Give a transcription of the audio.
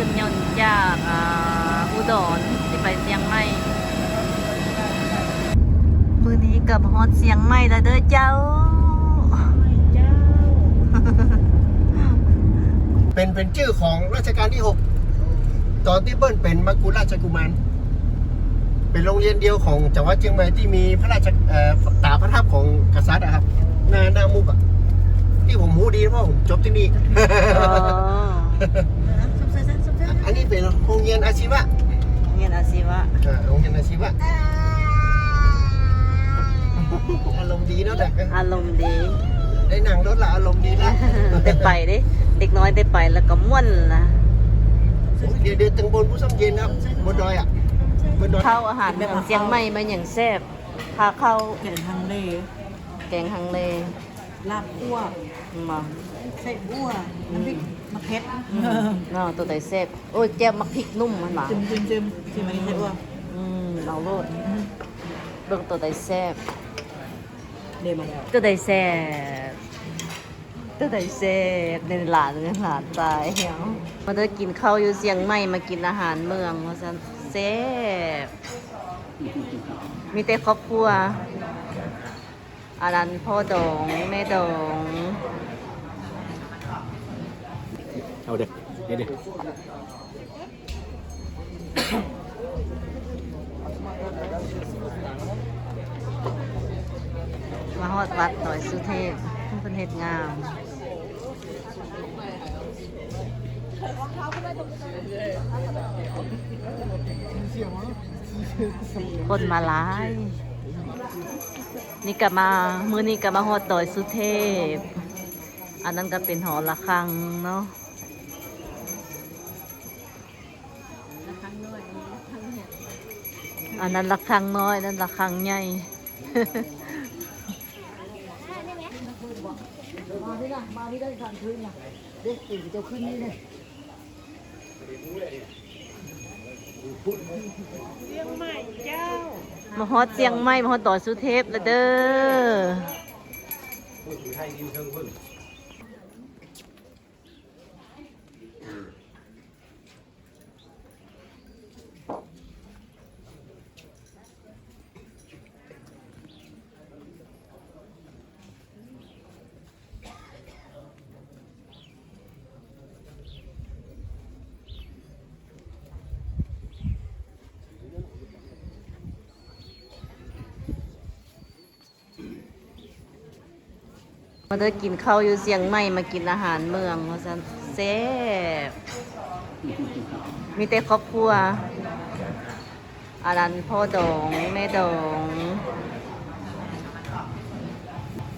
ขึ้นยนต์จากอุดรที่ไปเชียงใหม่มื้อนี้กับฮอดเชียงใหม่แล้วเด้อเจ้า เป็นชื่อของรัชกาลที่ 6ตอนที่เบิ้ลเป็นมกุฎราชกุมารเป็นโรงเรียนเดียวของจังหวัดเชียงใหม่ที่มีพระราชตาประทับของกษัตริย์ครับหน้ามุกอ่ะที่ผมรู้ดีเพราะผมจบที่นี่ อันนี้เป็นโรงเรียนอาชีวะ เรียนอาชีวะ โรงเรียนอาชีวะอารมณ์ดีเนาะเด็ก อารมณ์ดี ได้นั่งรถละอารมณ์ดีละ ได้ไปดิเด็กน้อยได้ไปแล้วก็ม่วนนะ เดี๋ยวถึงบนผู้ส้มเย็นครับบนดอยอ่ะบนดอย เข้าอาหารเมืองเชียงใหม่มาอย่างแซ่บพาเข้า แกงฮังเล แกงฮังเล ลาบคั่ว มา ไส้อั่วน้ำพริกมะเขือ เนาะตัวใดแซ่บโอ้ยแจ่วมักพริกนุ่มมันมา จิ้มชิมอันนี้ไส้อั่ว เอาโลดเบิ่งตัวใดแซ่บ เดมาแล้ว ตัวใดแซ่บตัวใดแซ่บในหลานตายเหี่ยวมาเด้อกินข้าวอยู่เชียงใหม่มากินอาหารเมืองว่าซั่นแซ่บมีแต่ครอบครัวอันนั้นพ่อดองแม่ดอง เอาเด็กเด็ก มาฮอดวัดดอยสุเทพเป็นเฮ็ดงามคนมาหลาย นี่ก็มามื้อนี้ก็มาฮอดดอยสุเทพ อันนั้นก็เป็นหอระฆังเนาะอันนั้นระฆังน้อยนั่นระฆังใหญ่ มาฮอดเชียงใหม่มาฮอดดอยสุเทพแล้วเด้อมาเด้อกินข้าวอยู่เชียงใหม่มากินอาหารเมืองว่าซั่นแซ่บมีแต่ครอบครัวอันนั้นพ่อดองแม่ดอง